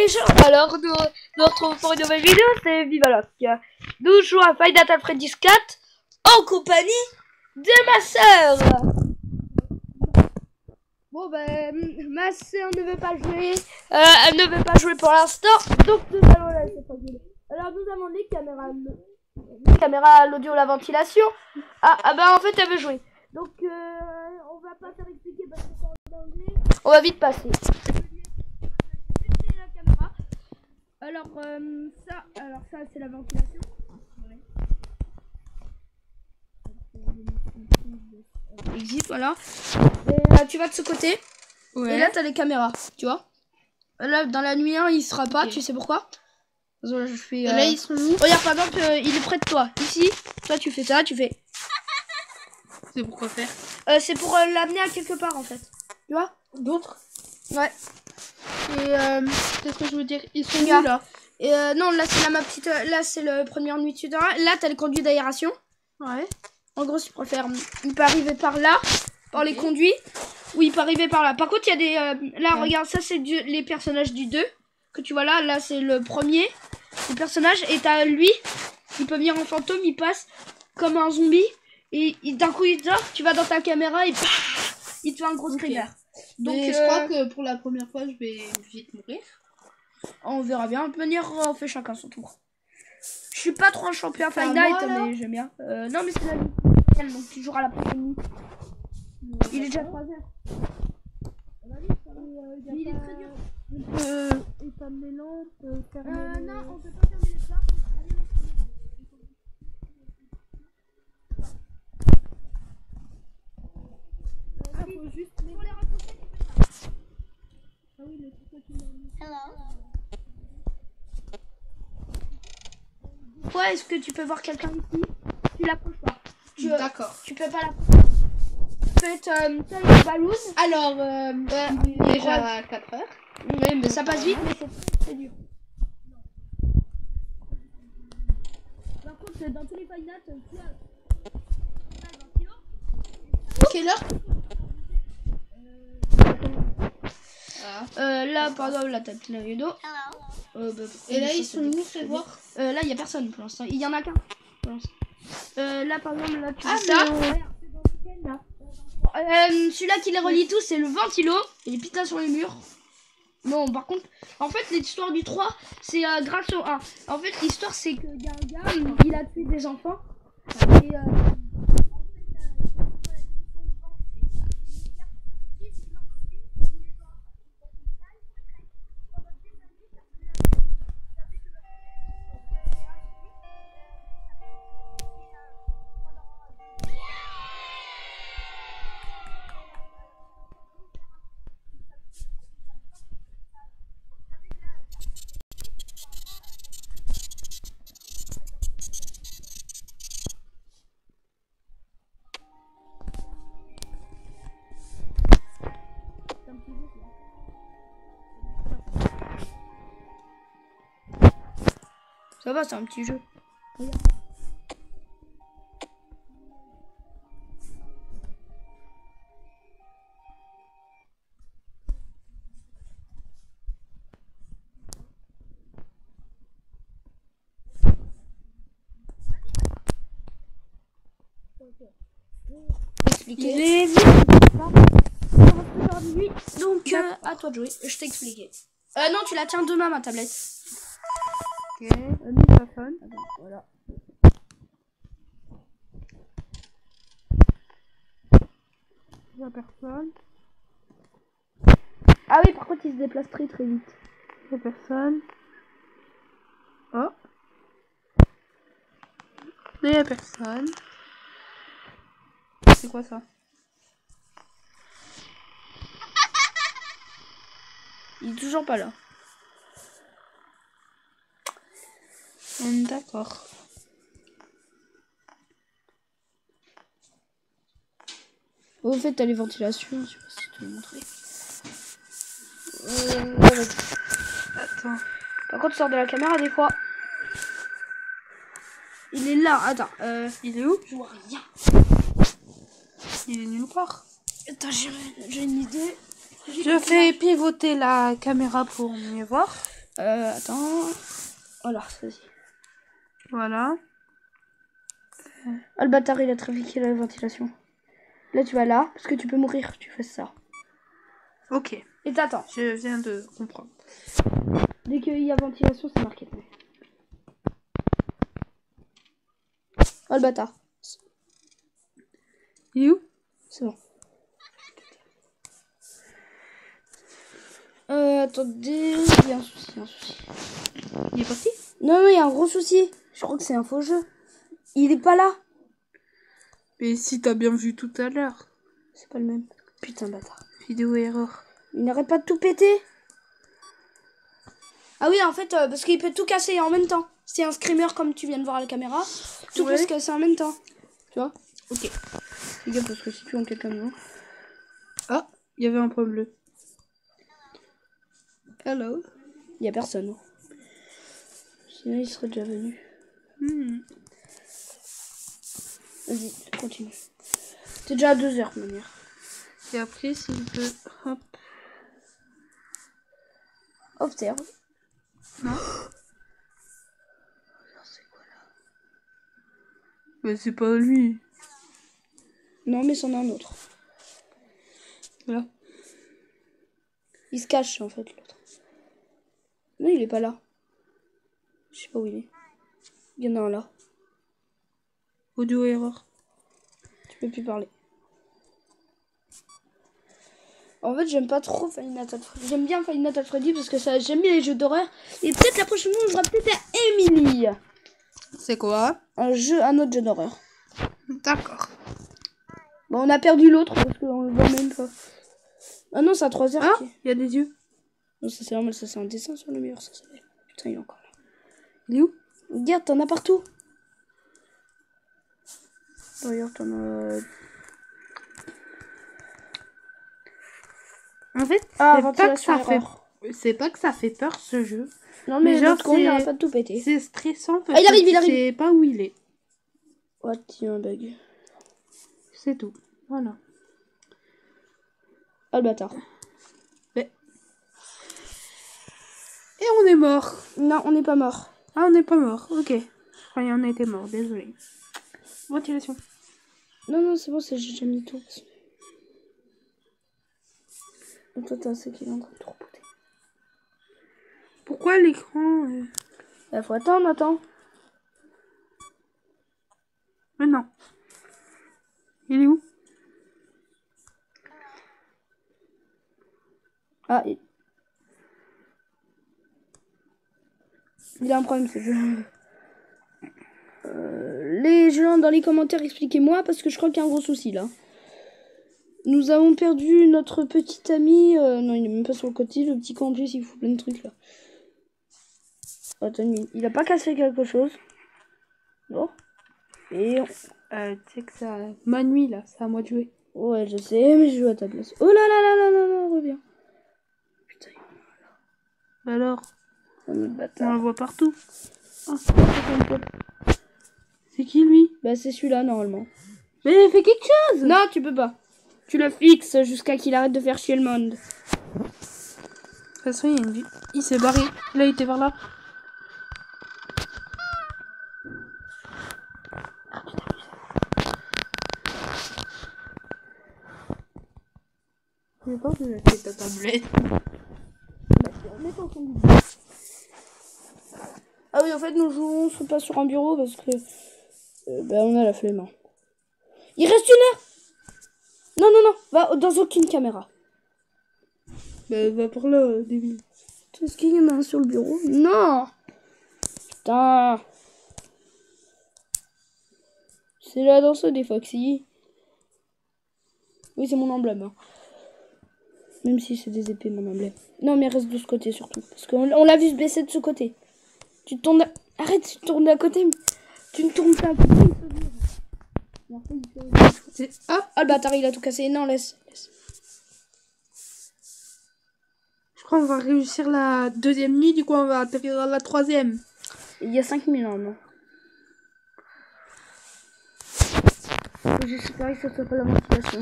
les gens, alors nous retrouvons pour une nouvelle vidéo, c'est Vivaloc. Nous jouons à Five Nights at Freddy's 4 en compagnie de ma sœur. Bon ben, ma sœur ne veut pas jouer, elle ne veut pas jouer pour l'instant, donc nous allons la laisser tranquille. Alors nous avons les caméras à l'audio, la ventilation. Ah ben en fait elle veut jouer. Donc on va pas faire expliquer parce que c'est en anglais. On va vite passer. Alors ça c'est la ventilation. Exit, voilà. Et là, tu vas de ce côté. Ouais. Et là t'as les caméras, tu vois. Là dans la nuit 1 il sera pas, okay. Tu sais pourquoi? Là, je fais, là ils sont où? Regarde par exemple il est près de toi. Ici, toi tu fais ça, tu fais. C'est pourquoi faire? C'est pour l'amener à quelque part en fait. Tu vois? D'autres? Ouais. Et qu'est-ce que je veux dire? Ils sont où là? Et non, là c'est ma petite. Là c'est le premier nuit de terrain. Là t'as le conduit d'aération. Ouais. En gros, si tu préfères, il peut arriver par là, par les conduits, ou il peut arriver par là. Par contre, il y a des. Là, regarde, ça c'est les personnages du 2 que tu vois là. Là c'est le premier. Le personnage, et t'as lui, il peut venir en fantôme, il passe comme un zombie, et d'un coup il dort, tu vas dans ta caméra et paf, il te fait un gros screamer. Donc je crois que pour la première fois, je vais vite mourir. On verra bien. De manière, on fait chacun son tour. Je suis pas trop un champion Five Nights, mais j'aime bien. Non, mais c'est la vie, donc tu joueras la prochaine nuit. Il est déjà 3h. Il est très dur. On peut éteindre les lampes, fermer non, on peut pas fermer les flammes. Faut juste les repousser. Ah oui, le truc qui m'a mis. Pourquoi est-ce que tu peux voir quelqu'un ici? Tu l'approches pas. D'accord. Tu peux pas l'approcher. Peut-être le ballon. Alors, il est déjà 4 heures. Oui, mais ça passe vite, mais c'est très dur. Par contre, dans tous les Five Nights, tu as quelle heure? là, par exemple, là, t'as le rideau. Et là, ils sont où, fais voir? Là, il y a personne pour l'instant. Il y en a qu'un. Là, par exemple, là, tu vois ça. Celui-là qui les relie tous, c'est le ventilo. Et les pitains sur les murs. Non, par contre, en fait, l'histoire du 3, c'est grâce au 1. En fait, l'histoire, c'est qu'il y a un gars, il a tué des enfants. Et ça va, c'est un petit jeu. Regarde. Expliquer. Donc, à toi de jouer. Je t'ai expliqué. Non, tu la tiens demain, ma tablette. Ok, microphone. Voilà. La personne. Ah oui, par contre, il se déplace très très vite. La personne. Oh. Et la personne. C'est quoi ça? Il est toujours pas là. D'accord. Au fait, t'as les ventilations, je sais pas si je te l'ai montré. Attends. Par contre, sors de la caméra des fois. Il est là, attends. Il est où? Je vois rien. Il est nulle part. Attends, j'ai une idée. Je fais pivoter la caméra pour mieux voir. Attends. Voilà, vas-y. Voilà. Ah, le bâtard, il a trafiqué la ventilation. Là, tu vas là, parce que tu peux mourir, tu fais ça. Ok. Et t'attends. Je viens de comprendre. Dès qu'il y a ventilation, c'est marqué. Oh, le bâtard. Il est où? C'est bon. Attendez, il y a un souci, Il est parti? Non, il y a un gros souci. Je crois que c'est un faux jeu. Il est pas là. Mais si t'as bien vu tout à l'heure. C'est pas le même. Putain, bâtard. Vidéo erreur. Il n'arrête pas de tout péter. Ah oui, en fait, parce qu'il peut tout casser en même temps. C'est un screamer comme tu viens de voir à la caméra. Tout peut se casser en même temps. Tu vois? Ok. Fais gaffe parce que si tu en quelqu'un dedans. Ah, il y avait un point bleu. Hello. Il y a personne. Sinon, il serait déjà venu. Vas-y, continue. C'est déjà à 2 heures, de manière. Et après, s'il peut... Hop. Observe. Non. C'est quoi là? Mais c'est pas lui. Non, mais c'en a un autre. Là. Il se cache, en fait, l'autre. Non, il est pas là. Je sais pas où il est. Il y en a un là. Audio erreur. Tu peux plus parler. En fait, j'aime pas trop Five Nights at Freddy. J'aime bien Five Nights at Freddy parce que ça, j'aime bien les jeux d'horreur. Et peut-être la prochaine fois, on jouera peut-être à Emily. C'est quoi? Un autre jeu d'horreur. D'accord. Bon, on a perdu l'autre parce qu'on le voit même pas. Ah non, c'est à 3 heures. Ah, il y a des yeux. Non, ça c'est normal, ça c'est un dessin sur le mur. Ça, putain, il est encore là. Il est où? Regarde, t'en as partout. Regarde, t'en as... En fait, c'est pas que ça fait peur ce jeu. Non mais genre con, il arrête pas de tout péter. C'est stressant parce il arrive, que tu sais pas où il est. Oh, tiens, un bug. C'est tout. Voilà. Oh le bâtard. Mais... Et on est mort. Non, on n'est pas mort. Ah, on n'est pas mort. Ok. Je croyais on était mort. Désolé. Ventilation. Non, c'est bon, j'ai déjà mis tout. Toi, c'est qu'il est en train de tout rebooter. Pourquoi l'écran Bah, faut attendre, attends. Mais non. Il est où? Ah, il a un problème ce jeu. Les gens dans les commentaires, expliquez-moi parce que je crois qu'il y a un gros souci là. Nous avons perdu notre petit ami. Non, il est même pas sur le côté. Le petit con en plus, il fout plein de trucs là. Attends, il a pas cassé quelque chose. Non. Et tu sais que ça... Ma nuit là, c'est à moi de jouer. Ouais, je sais, mais je joue à ta place. Oh là là là là là là, reviens. Putain, il est là. Alors, on le voit partout. Oh, c'est qui lui? Bah c'est celui-là normalement. Mais fais quelque chose. Non, tu peux pas. Tu le fixes jusqu'à qu'il arrête de faire chier le monde. De toute façon, il s'est barré. Là, il était vers là. Je sais pas où tu as fait ta tablette. Ah oui, en fait, nous jouons pas sur un bureau parce que on a la flemme. Il reste 1 heure. Non, va dans aucune caméra. Bah, va par là, débile. Est-ce qu'il y en a un sur le bureau? Non. Putain. C'est la danseuse des Foxy. Oui, c'est mon emblème. Hein. Même si c'est des épées, mon emblème. Non, mais reste de ce côté surtout. Parce qu'on l'a vu se baisser de ce côté. Tu te tournes... Arrête, tu te tournes d'à côté. Tu ne tournes pas à côté. Ah, le bâtard, il a tout cassé. Non, laisse. Je crois qu'on va réussir la 2e nuit. Du coup, on va atterrir à la 3e. Il y a 5000 normalement. J'espère que ça soit pas la motivation.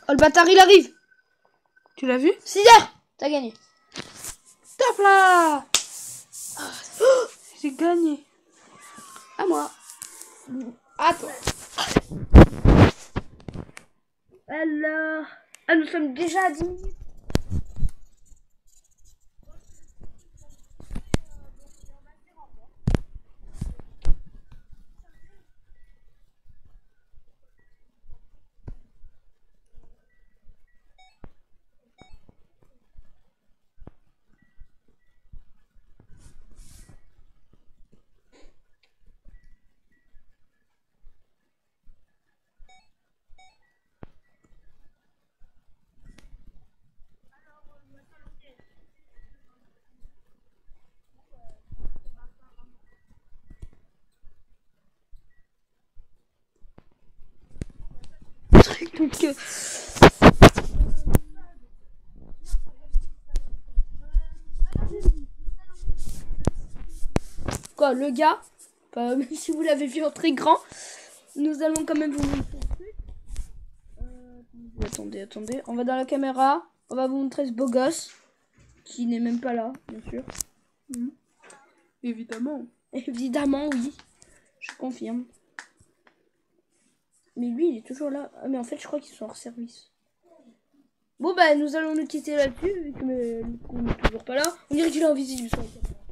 Oh, le bâtard, il arrive. Tu l'as vu? 6 heures. T'as gagné. Tape là. Oh, j'ai gagné. À moi. À toi. Alors... Ah, nous sommes déjà à 10 minutes. Donc, quoi, le gars, même si vous l'avez vu en très grand, nous allons quand même vous montrer un truc. Attendez, on va dans la caméra, on va vous montrer ce beau gosse, qui n'est même pas là, bien sûr. Évidemment. Évidemment, oui, je confirme. Mais lui, il est toujours là. Ah, mais en fait, je crois qu'ils sont hors service. Bon, bah, nous allons nous quitter là-dessus, vu que on n'est toujours pas là. On dirait qu'il est invisible sur la caméra.